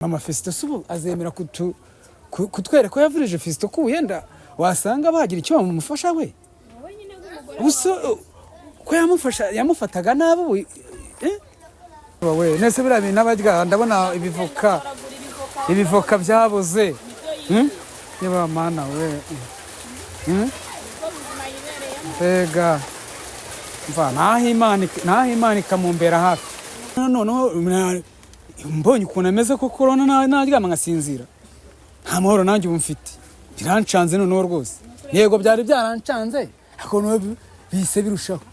Mama Fisito subu azemera kutwereka ko yavurije Fisito ko yenda wasanga bagira icyo bamufasha we. Ubuso ko yamufataga nabo we nese bira bintu abarya ndabona ibivoka byabuze. Yaba mana we. Ega mva naho Imana ikamumbera hafi. Noneho mbonye ukuntu ameze ko corona naryama ngasinzira nta mahoro nanjye umfite birancanze noneho rwose yego byari byarancanze akono bise birushaho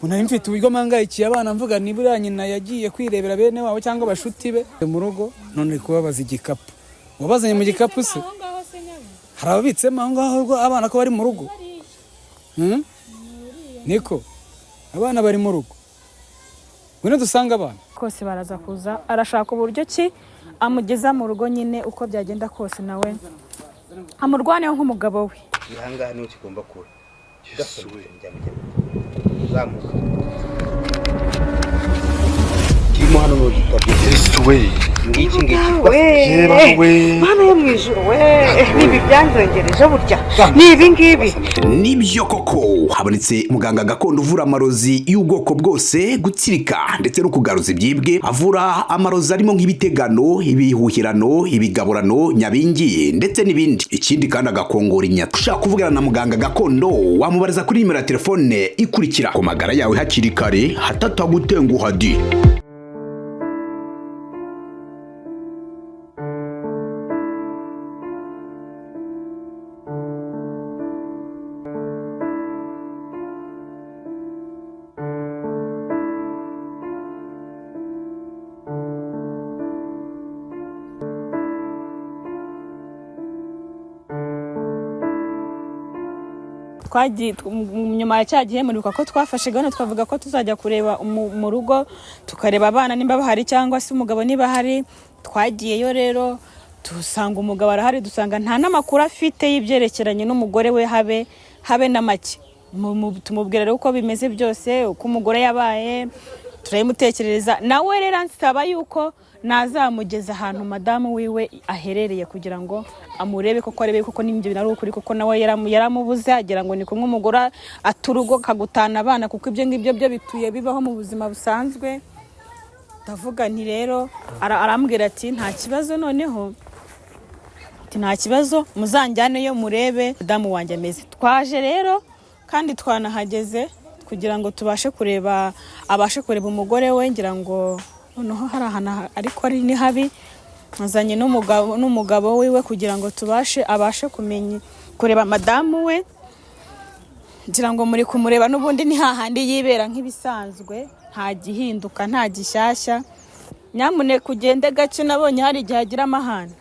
unari mfite uburyo mangayikiye abana mvuga nibura nyina yagiye kwirebera bene wabo cyangwa bashuti be mu rugo none kubabaza igikapu wabazanye mu gikapu se harabitsemo aho ngaho abana ko bari mu rugo niko abana bari mu rugo Wino dusanga abana kose baraza kuza arashaka uburyo ki amugeza mu rugo nyine uko byagenda kose nawe amurwaneho nk'umugabo we ihanga niho kigomba kuba gasuwe zamuka kimo hano no gitabye ngiki Mana yo mwijuru we nibi byanzongereje burya nibi ngibi nibyo koko habonetse muganga gakondo uvura amarozi y'ubwoko bwose gutsirika ndetse no kugaruza ibyibwe avura amarozi arimo nk'ibitegano ibihuhirano ibigaburano nyabingi ndetse n'ibindi ikindi kandi agakongora inyata ushaka kuvugana na muganga gakondo wamubariza kuri nimero ya telefone ikurikira ku magara yawe hakiri kare hatatagutenguha di nyuma ya cyagiye muribuka ko twafashe gahunda twavuga ko tuzajya kureba mu rugo tukareba abana nimba bahari cyangwa se umugabo niba hari twagiyeyo rero dusanga umugabo arahari dusanga nta namakuru afite y'ibyerekeranye n'umugore we habe na make tumubwira rero uko bimeze byose uko umugore yabaye turayimutekerereza nawe rero ansaba yuko nazamugeza ahantu madamu wiwe aherereye kugira ngo amurebe koko arebe koko n'ibyo binari ukuri koko nawe yaramubuze agira ngo ni kumwe umugore aturugo kagutana abana kuko ibyo ngibyo byo bituye bibaho mu buzima busanzwe ndavuga nti rero arambwira ati nta kibazo noneho nta kibazo muzanjyaneyo murebe madamu wanjye ameze twaje rero kandi twanahageze kugira ngo tubashe kureba abashe kureba umugore we ngira ngo noneho hari ahantu ariko ari ni habi azanye n'umugabo wiwe kugira ngo abashe kumenya kureba madamu we ngira ngo muri kumureba n'ubundi ni hahandi yibera nk'ibisanzwe nta gihinduka nta gishyashya nyamune kugende gace nabonye hari igihe agira amahane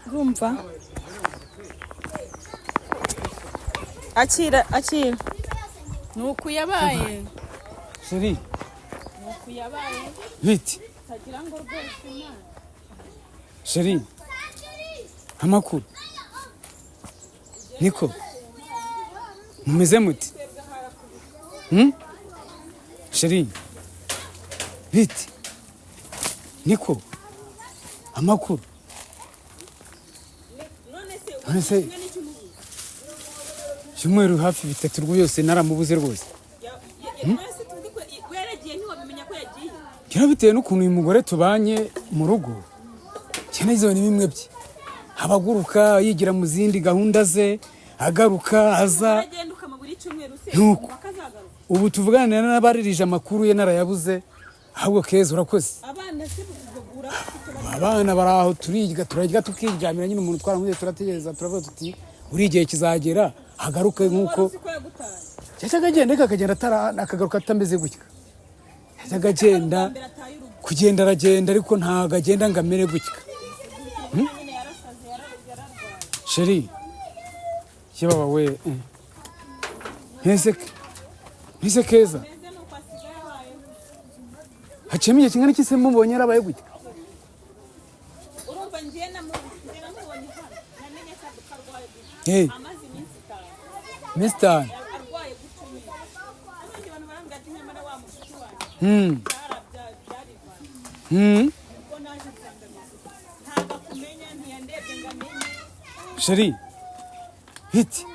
urumva akira nuko yabaye Sheri nuko yabaye biti tagira ngo rwose na Sheri amakuru niko mumeze muti Sheri biti niko amakuru none se Shumweru hafi bitatu rwose naramubuze rwose bitewe n'ukuntu uyu mugore tubanye mu rugo cyane izo ni bimwe bye abaguruka yigira mu zindi gahunda ze agaruka aza ubu tuvugana n'abaririje amakuru ye narayabuze ahubwo keza urakoze abana baraho turarya tukiryamira nyine umuntu twaramuze turategereza turavuga tuti buri gihe kizagera hagaruke nkuko cyacyaga agenda akagenda akagaruka atameze gutya cyacyaga agenda kugenda aragenda ariko ntago agenda ngo amere gutya Sheri yababa we ntese keza hacemo igihe kingana iki se mubonye yarabaye gutya urumva ngiye namubonye hano namenye ko Hey. Mister. sheri hiti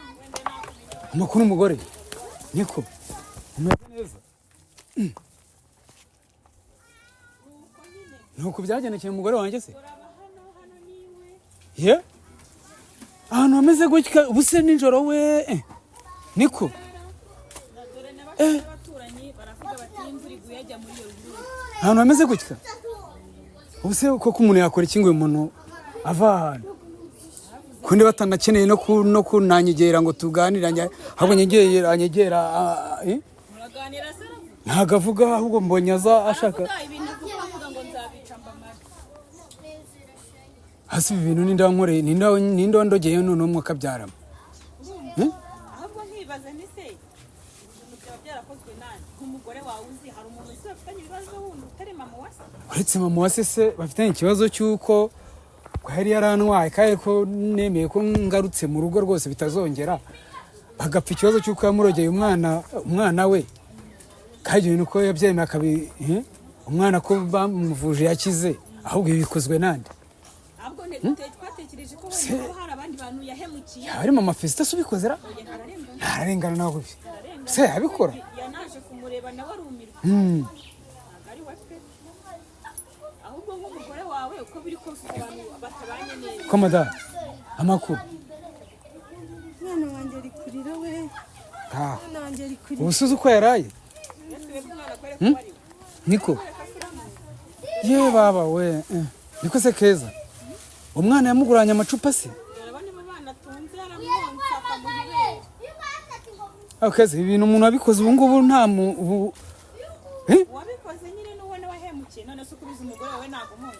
amakuru umugore niko umeze neza nuko byagendekeye umugore wanjye se ye ahantu hameze gutya ubuse nijoro we niko ahantu hameze gutya ubuse koko umuntu yakora iki ngo uyu muntu ava ahantu kundi batanakeneye no kunanyegera ngo tuganire ahubwo anyegera ntago avuga ahubwo mbonye aza ashaka hasi ibi bintu n'indankoreye n'indondogeye none umwe akabyaramo ahubwo nkibaza nise ibintu byaba byarakozwe nani nk'umugore wawe uzi hari umuntu wese bafitanye ibibazo wundi utari mama wase uretse mama wase se bafitanye ikibazo cy'uko yari yarantwaye kandi ko nemeye ko ngarutse mu rugo rwose bitazongera bagapfa ikibazo cy'uko yamurogeye umwana we kandi ibintu ko yabyemeye umwana ko bamuvuje yakize ahubwo ibi bikozwe nande twatekereje ko wenda hari abandi bantu yahemukiye hari mama Fesita subikoze ra ntararengana nawe se yabikora yanaje kumureba nawe arumirwa ari wape ahubwo nk'umugore wawe uko biri kose abantu batabanye neza ko madame amakuru mwana wanjye ari kurira we mwana wanjye ari kurira ubusuzi uko yaraye niko ye baba we niko se keza umwana yamuguranye amacupa se akazi ibintu umuntu wabikoze ubu ngubu nta wabikoze nyine n'ubona wahemukiye none se ukubiza umugore wawe ntabwo muzi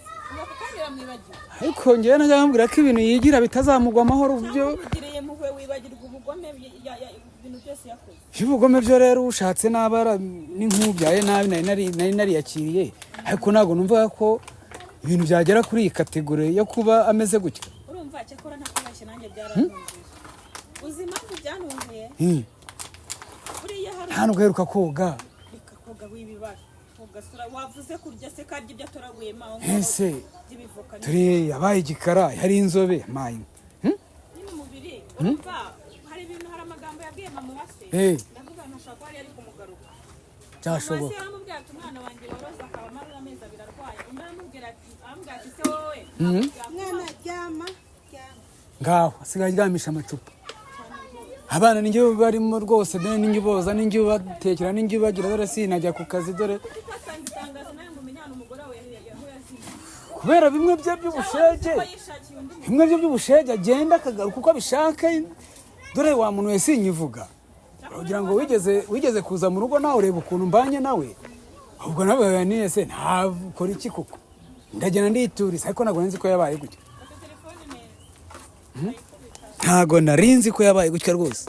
kandi uramwibagiwe ariko ngewe najya bambwira ko ibintu yigira bitazamugwa amahoro byo ugiriye muhwe wibagirwa ubugome ibintu byose yakoze ubugome byo rero ushatse nabara n'inkubyaye nabi nari nariyakiriye ariko ntabwo numva ko ibintu byagera kuri iyi kategori yo kuba ameze gutya urumva cyakora ntakubashye nanjye byarantunguye uzi impamvu byantunguye buriya hari nta nubwo aheruka koga koga w'ibibara ugasura wavuze kurya se kandi ibyo atoraguyemo aho ese turi yabaye igikara yari inzobe mayi nyine umubiri urumva hari ibintu hari amagambo yabwiye mama wase ndavuga ntashaka ko yari kumugaruka cyashoboka amubwira ati umwana wanjye woroza akaba amaze amezi abiri arwaye undi aramubwira ati se wowe mwana ryama ngaho asigaye aryamisha amacupa abana ninjye barimo rwose dore ninjye boza ninjye batekera ninjye bagira dore sinajya ku kazi dore kubera bimwe by'ubushege agenda akagaruka uko abishaka dore wa muntu wese sinyivuga kugira ngo wigeze kuza mu rugo nawe ureba ukuntu mbanye nawe ahubwo nawe yaniye se ntakora iki kuko ndagenda ndituriza ariko ntabwo nzi ko yabaye gutya ntabwo narinzi ko yabaye gutya rwose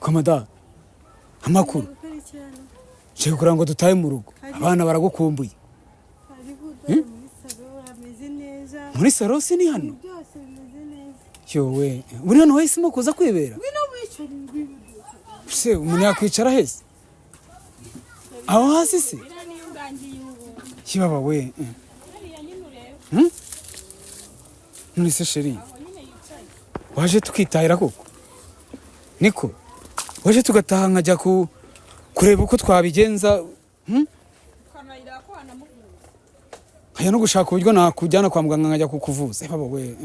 komada amakuru shekura ngo dutahe mu rugo abana baragukumbuye muri salo si ni hano yowe buri hano wahisemo kuza kwibera se umuntu yakwicara hese aho hasi se kibaba we none se sheri waje tukitahira koko niko waje tugataha nkajya kureba uko twabigenza nkajya no gushaka uburyo nakujyana kwa muganga nkajya kukuvuza baba we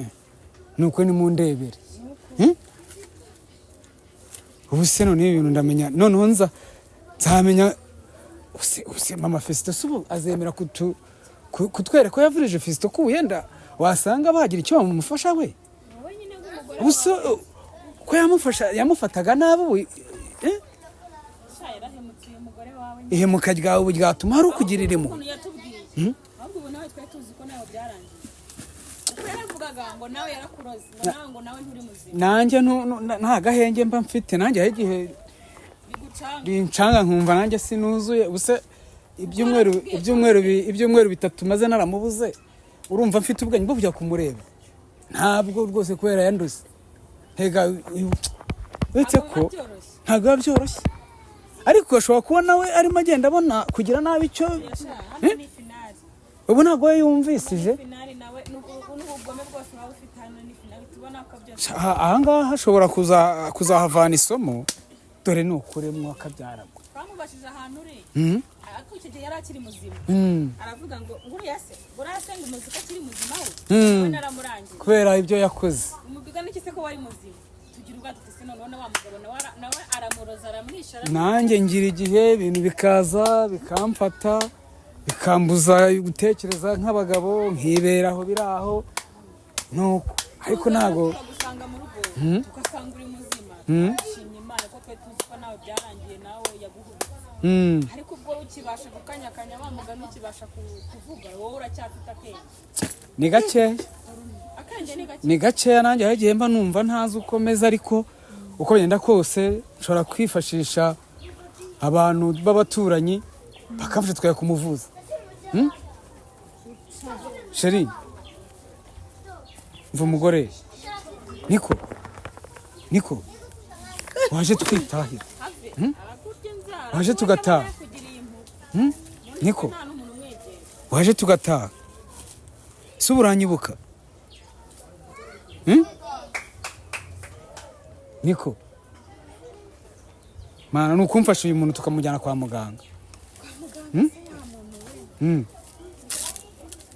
nuko ni mu ndebere ubu se none ibintu ndamenya noneho nzamenya use mama Fesita subu azemera kutwereka ko yavurije Fesita ko wenda wasanga bagira icyo bamufasha we ubuse ko yamufataga nabi ihemuka ryawe ubu ryatuma hari ukugirira impuhwe nanjye nta gahenge mba mfite nanjye hari igihe bincanga nkumva nanjye sinuzuye ubuse ibyumweru bitatu maze naramubuze urumva mfite ubwenge bwo kujya kumureba ntabwo rwose kubera yanduze hega uretse ko ntabwo biba byoroshye ariko ashobora kuba nawe arimo agenda abona kugira nabi icyo ubu ntabwo we yumvisije ahangaha hashobora kuzahavana isomo dore ni ukuremwa akabyaragwa twamubashije ahantu uri ariko icyo gihe yari akiri muzima aravuga ngo nguriya se burasenga umuzika akiri muzima we naramurangiye kubera ibyo yakoze umubiga n'iki se ko wari muzima tugira ubwato se none wa mugabo nawe aramuroza aramwisha nanjye ngira igihe ibintu bikaza bikamfata bikambuza gutekereza nk'abagabo nkibera aho biri aho nuko ariko ntago tugusanga mu rugo tugasanga uri muzima twishimye Imana ko twe tuzi ko nawe byarangiye nawe yaguhubitse ariko ubwo ukibasha gukanyakanya wa mugani ukibasha kuvuga wowe uracyafite akenge ni gakeya akenge ni gakeya nanjye hagiye mba numva ntazi uko meze ariko uko bigenda kose nshobora kwifashisha abantu b'abaturanyi bakafasha tukajya kumuvuza sheri mva umugore niko waje twitahira waje tugataha niko waje tugataha si uburanyibuka niko mana nukumfasha uyu muntu tukamujyana kwa muganga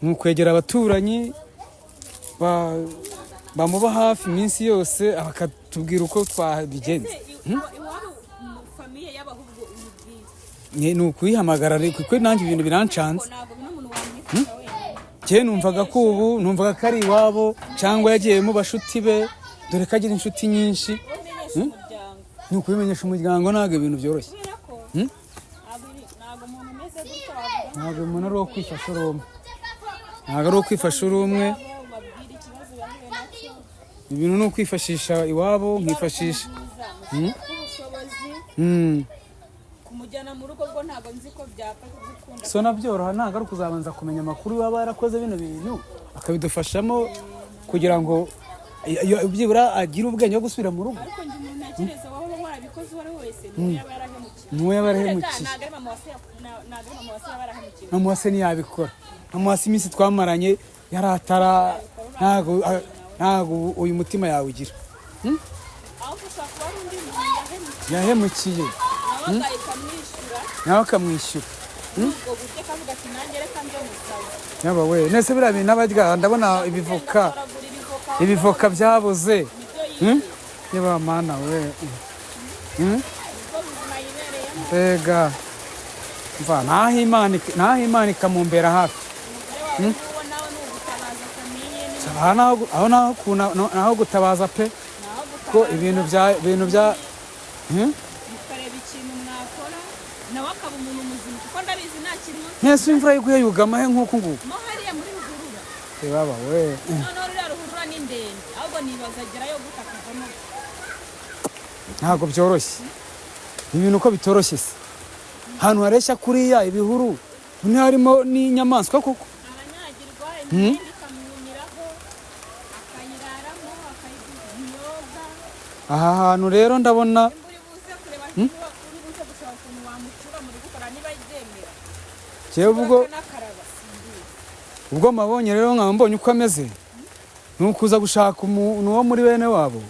nukwegera abaturanyi bamuba hafi iminsi yose bakatubwira uko twabigenza ni ukuyihamagara kuko nanjye ibintu birancanze njye numvaga ko ubu numvaga ko ari iwabo cyangwa yagiye mu bashuti be dore ko agira inshuti nyinshi ni ukubimenyesha umuryango ntabwo ibintu byoroshye ntabwo umuntu ari uwo kwifasha uri umwe ntabwo ari uwo kwifasha uri umwe ibintu ni ukwifashisha iwabo nkifashisha kumujyana mu rugo bwo ntabwo nzi ko byapfa gukunda so nabyoroha ntabwo ari ukuzabanza kumenya amakuru yaba yarakoze bino bintu akabidufashamo kugira ngo byibura agire ubwenge bwo gusubira mu rugo ariko njye umuntu ntekereza waba warabikoze uwo ari we wese niwe yaba yarahemukiye niwe yaba yarahemukiye ntabwo ari mama wase yaba yarahemukiye mama wase ntiyabikora mama wase iminsi twamaranye yari atara ntabwo uyu mutima yawe ugira ahubwo ushobora kuba ari undi muntu yahemukiye nawe akamwishyura ubwo buryo akavuga ati nanjye reka njye musaba yaba we nese biriya bintu n'abarya ndabona ibivoka byabuze yaba mana we mbega mva naho imana ikamumbera hafi naho gutabaza pe ko ibintu bya mukareba ikintu mwakora nawe akaba umuntu muzima kuko ndabizi nta kintu mwese imvura y'iguye yugama he nk'uku nguku mo hariya muri ruhurura baba we noneho ruriya ruhurura ni ndende ahubwo nibaza agerayo guta akavamo ntabwo byoroshye ibintu uko bitoroshye se ahantu hareshya kuriya ibihuru niho harimo n'inyamaswa koko aranyagirwa imyenda ikamwumiraho akayiraramo akayiyoga aha hantu rero ndabona uri buze kureba uri buze gushaka ukuntu wamucura muri gukora niba yemera jewe n'akaraba ubwo mabonye rero nkaba mbonye uko ameze ni ukuza gushaka umuntu wo muri bene wabo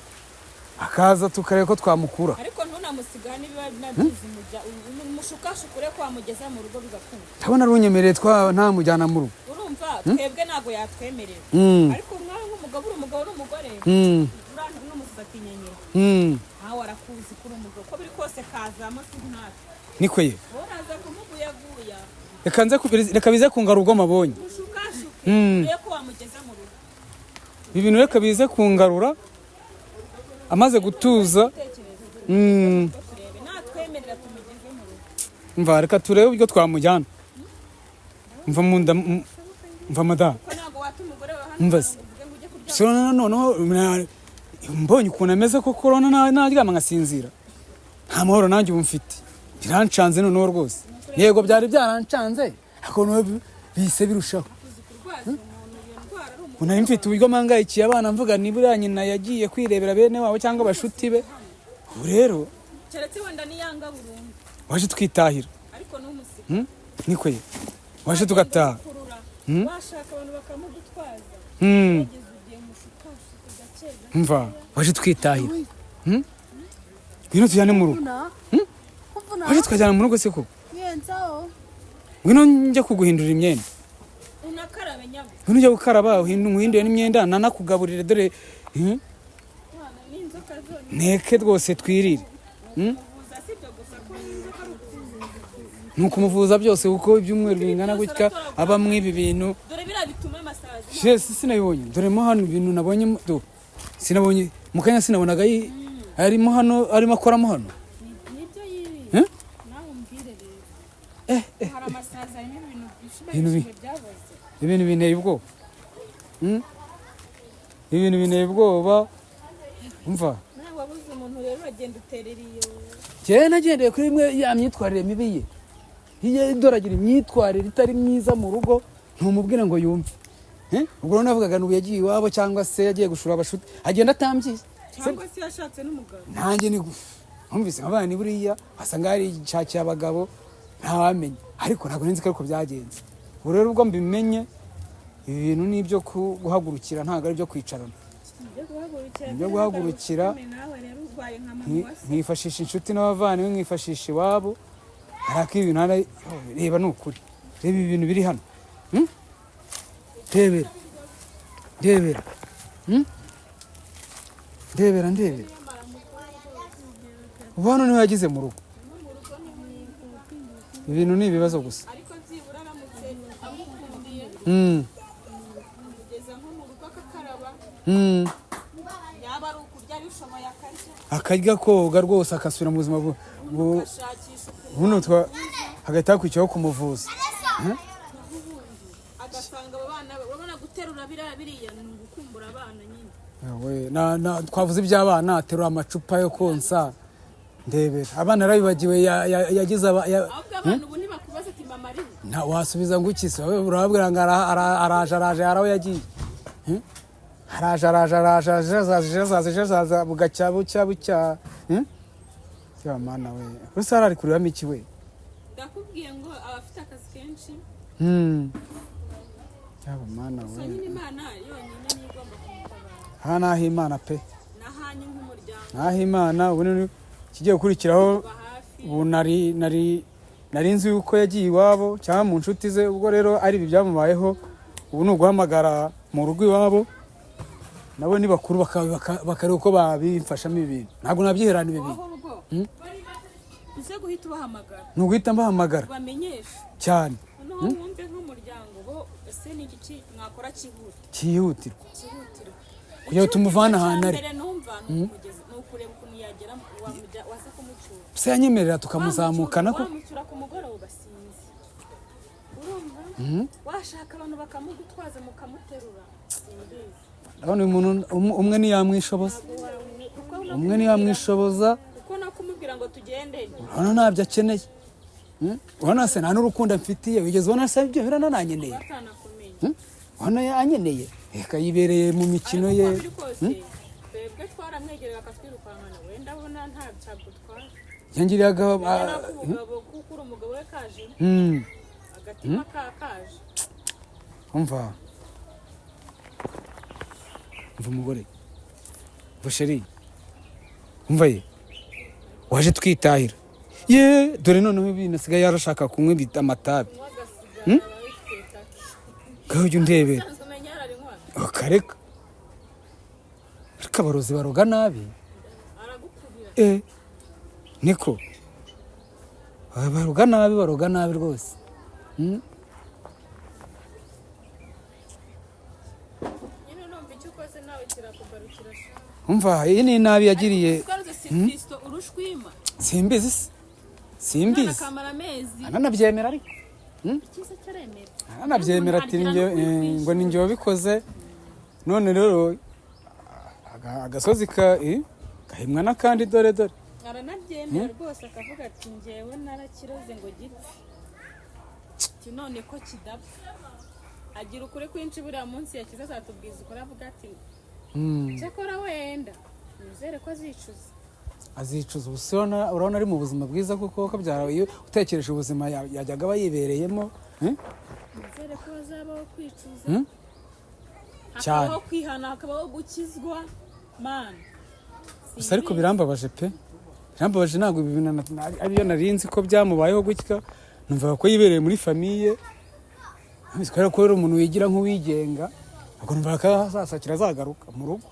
akaza tukareba ko twamukura ariko ntunamusiga niba nabyizi mujya umushukashukure ko wamugeza mu rugo bigakunda ndabona runyemereye ntamujyana mu rugo urumva twebwe ntabwo yatwemerera ariko mwawe nk'umugabo uri umugabo n'umugore uranta n'umusizi atinyenyera nawe arakuzi kuri umugabo ko biri kose kazamo si ntacyo niko ye uraza kumuguyaguya reka bize kungara ubwo mabonye ushukashuke ko wamugeza mu rugo ibi bintu reka bize kungarura amaze gutuza natwemerera tumugeze mu rugo mva reka turebe uburyo twamujyana mva mu nda mva madamu ko ntabwo wata umugore wa hano mva se so noneho mbonye ukuntu ameze ko korona naryama ngasinzira nta mahoro nanjye ubu mfite birancanze noneho rwose yego byari byarancanze ariko noneho bise birushaho nari mfite uburyo mpangayikiye abana mvuga nibura nyina yagiye kwirebera bene wabo cyangwa abashuti be ubu rero keretse wenda niyanga burundu waje twitahira ariko n'umusiga niko ye waje tugataha washaka abantu bakamugutwaza ugeze ugiye mushukashuka gake umva waje twitahira ngwino tujyane mu rugo waje twajyana mu rugo se koko ngwino njya kuguhindurira imyenda unakarabe nyabo ngwino ujya gukaraba uhindure n'imyenda nanakugaburire dore n'inzoka zone nteke rwose twirire ubuza sibyo gusa ko n'inzoka ni ukumuvuza byose kuko ibyumweru bingana gutya aba mw'ibi bintu dore biriya bituma amasazi Jesi sinabibonye dore mo hano ibintu nabonye sinabonye mu kanya sinabonaga arimo hano arimo akoramo hano nibyo yibi nawe umbwire rero hari amasazi arimo ibintu byaboze ibintu binteye ubwoba ibintu binteye ubwoba umva nawe wabuze umuntu rero uragenda uterera iyo njyewe nagendeye kuri imwe ya myitwarire mibi ye iyo idoragira imyitwarire itari myiza mu rugo ntumubwire ngo yumve ubwo rero navugaga n'ubu yagiye iwabo cyangwa se yagiye gushura abashuti agenda atambyiye cyangwa se yashatse n'umugabo nanjye ni numvise nk'abana buriya wasanga hari igishakiye abagabo ntawamenya ariko ntabwo nzi ko ariko byagenze ubu rero ubwo mbimenye ibi bintu ni ibyo guhagurukira ntabwo ari ibyo kwicarana ibyo guhagurukira nkifashisha inshuti n'abavandimwe nkifashisha iwabo ariko ibintu reba ni ukuri reba ibintu biri hano ndebera ndebera ndebera ndebera ubu hano niho yagize mu rugo ibintu ni ibibazo gusa ariko byibura aramutse amukundiye kugeza nko mu rugo akakaraba yaba ari ukurya bishoboye akarya koga rwose akasubira mu buzima buno hagahita hakurikiyeho kumuvuza agasanga abo bana babona guterura biriya ni ugukumbura abana nyine twavuze iby'abana aterura amacupa yo konsa ndebera abana arabibagiwe yagize ahubwo abana ubu ntibakubaza ati mama ariho wasubiza ngo iki se urababwira ngo araje hari aho yagiye araje bugacya bucya mana we gusa ari kurebamo iki we ndakubwiye ngo abafite akazi kenshi mana we nyine imana yonyine niyo igomba kumutabara aha naho imana pe n'ahanyu nk'umuryango naho imana ubu kigiye gukurikiraho ubu nari nzi yuko yagiye iwabo cyangwa mu nshuti ze ubwo rero ari ibi byamubayeho ubu ni uguhamagara mu rugo iwabo nabo ni bakuru bakareba uko babimfashamo ibintu ntabwo nabyiherana ibi bintu uze guhita ubahamagara ni uguhita mbahamagara bamenyeshe cyane noneho wumve nk'umuryango bo ese ni iki mwakora cyihutirwa kugira ngo tumuvane ahantu ari mbere numva ni ukureba ukuntu yagera waza kumucyura se yanyemerera tukamuzamukana ko wamucyura ku mugoroba sinzi urumva washaka abantu bakamugutwaza mukamuterura simbizi urabona uyu muntu umwe ntiyamwishoboza kuko no kumubwira ngo tugende urabona ntabyo akeneye urabona se nta n'urukundo mfitiye wigeze ubona se ibyo biranananyeneye urabona yanyeneye reka yibereye mu mikino ye twebwe twaramwegereye akatwirukankana wenda abona nta cyagutwara yangiriyaga kuko uri umugabo we kaje agatima kaje umva umugore busheri umva ye waje twitahira ye dore noneho ibintu asigaye yarashaka kunywa amatabi gaho ujya undebera akareka ariko abarozi baroga nabi niko baroga nabi rwose umva iyi ni inabi yagiriye simbizi ananabyemera ariko ananabyemera ati ngo ni njye wabikoze none rero agasozi gahimwa n'akandi dore aranabyemera rwose akavuga ati njyewe narakiroze ngo gipfe none ko kidapfa agira ukuri kwinshi buriya munsi yakiza azatubwiza ukuri avuga ati cyakora wenda nizere ko azicuza azicuza ubusona urabona ari mu buzima bwiza kuko kabyara iyo utekereje ubuzima yajyaga aba yibereyemo nizere ko bazabaho kwicuza cyane hakabaho kwihana hakabaho gukizwa man gusa ariko birambabaje pe birambabaje ntabwo ibi bintu ariyo narinzi ko byamubayeho gutya numva ko yibereye muri famiye kubera ko ari umuntu wigira nk'uwigenga ubwo numva ko azasakira azagaruka mu rugo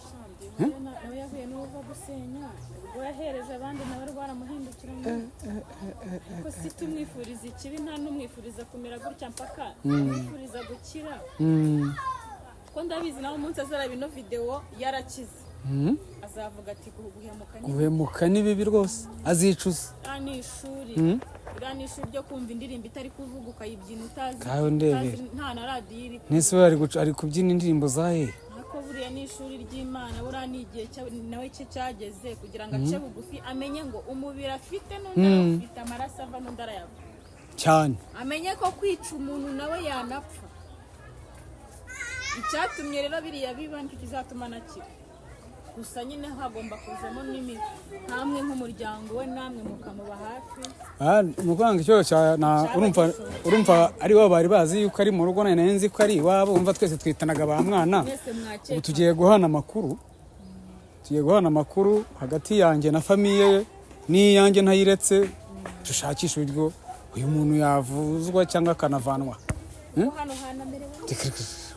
nawe yahuye n'uva gusenya ubwo yahereje abandi nawe rwaramuhindukiranye ko si tumwifuriza ikibi nta n'umwifuriza kumera gutya mpaka tumwifuriza gukira ko ndabizi nawe umunsi azaraba ino videwo yarakize azavuga ati guhemuka ni bibi rwose azicuza iriya ni ishuri ryo kumva indirimbo itari kuvuga ukayibyina utazi nta na radiyo iri nese ari kubyina indirimbo za he ariko buriya ni ishuri ry'Imana buriya ni igihe nawe cye cyageze kugira ngo ace bugufi amenye ngo umubiri afite n'undi arawufite amaraso ava n'undi arayava cyane amenye ko kwica umuntu nawe yanapfa icyatumye rero biriya biba nicyo kizatuma anakira gusa nyine hagomba kuzamo namwe nk'umuryango we namwe mukamuba hafi mu kwanga icyo urumva ari bo bari bazi yuko ari mu rugo nari nzi ko ari iwabo umva twese twitanaga ba mwana ubu tugiye guhana amakuru hagati yanjye na famiye n'iyanjye ntayiretse dushakisha uburyo uyu muntu yavuzwa cyangwa akanavanwa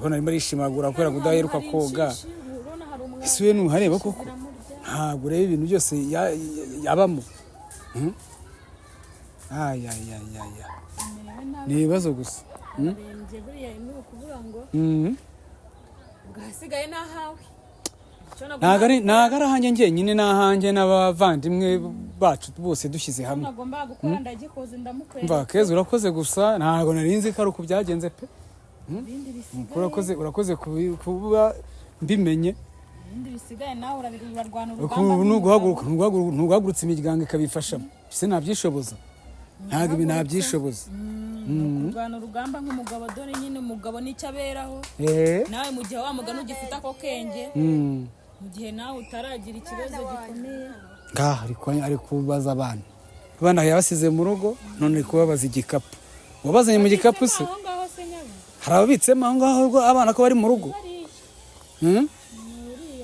ubona arimo arishimagura kubera kudaheruka koga ese we ntuhareba koko ntabwo ureba ibintu byose yabamo ni ibibazo gusa ntabwo ari ahanjye njyenyine n'ahanjye n'abavandimwe bacu bose dushyize hamwe mva keza urakoze gusa ntabwo nari nzi ko ari uko byagenze pe urakoze kuba mbimenye ntuguhagurutse imiryango ikabifashamo ese nabyishoboza ntabwo ibi nabyishoboza kurwana urugamba nk'umugabo dore nyine umugabo nicyo aberaho nawe mu gihe wa mugani ugifite ako kenge mu gihe nawe utaragira ikibazo gikomeye ngaha ari kubaza abana yabasize mu rugo none ari kubabaza igikapu wabazanye mu gikapu se hari ababitsemo aho ngaho abana ko bari mu rugo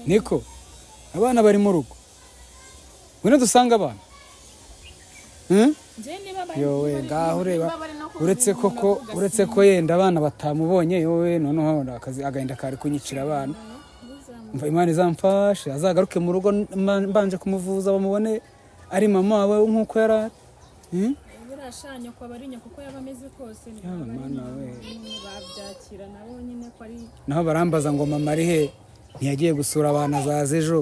niko abana bari mu rugo ngwino dusanga abana yowe ngaho ureba uretse ko yenda abana batamubonye yowe noneho agahinda kari kunyicira abana Imana izamfashe azagaruke mu rugo mbanje kumuvuza bamubone ari mama wawe nk'uko yari ari burashanya ko abarinya kuko yaba ameze kose babyakira nabo nyine ko ari naho barambaza ngo mama ari he ntiyagiye gusura abana zaza ejo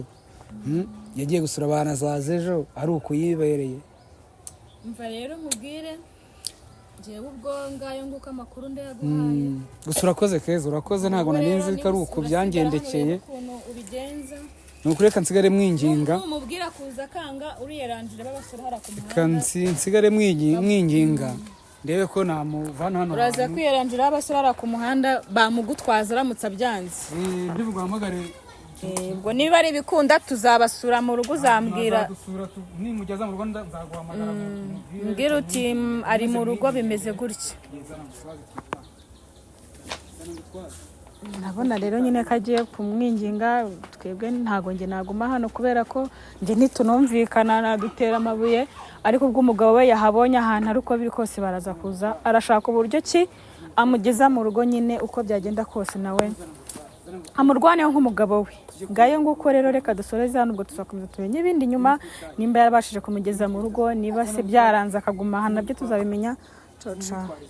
yagiye gusura abana zaza ejo ari uko yibereye mva rero nkubwire jewe ubwo ngayo nguko amakuru ndayaguhaye gusa urakoze keza urakoze ntabwo narinzi ko ari uko byangendekeye ni ukureka nsigare mwinginga umubwira kuza kanga uriyeranjira babasura hara ku muhanda nsigare mwinginga ndebe ko namuvana hano uraza kwiyeranjira babasura hara ku muhanda bamugutwaza aramutse abyanze ndivugamagare ubwo niba ari ibikunda tuzabasura mu rugo uzambwira nimugeza mu rugo nzaguhamagara mbwira uti ari mu rugo bimeze gutya nabona rero nyine ko agiye kumwinginga twebwe ntago njye naguma hano kubera ko njye ntitunumvikana nadutera amabuye ariko ubwo umugabo we yahabonye ahantu ari uko biri kose baraza kuza arashaka uburyo ki amugeza mu rugo nyine uko byagenda kose nawe amurwaneho nk'umugabo we ngayo nguko rero reka dusoreze hano ubwo tuzakomeza tumenye ibindi nyuma nimba yarabashije kumugeza mu rugo niba se byaranze akaguma hano nabyo tuzabimenya. Ciao ciao.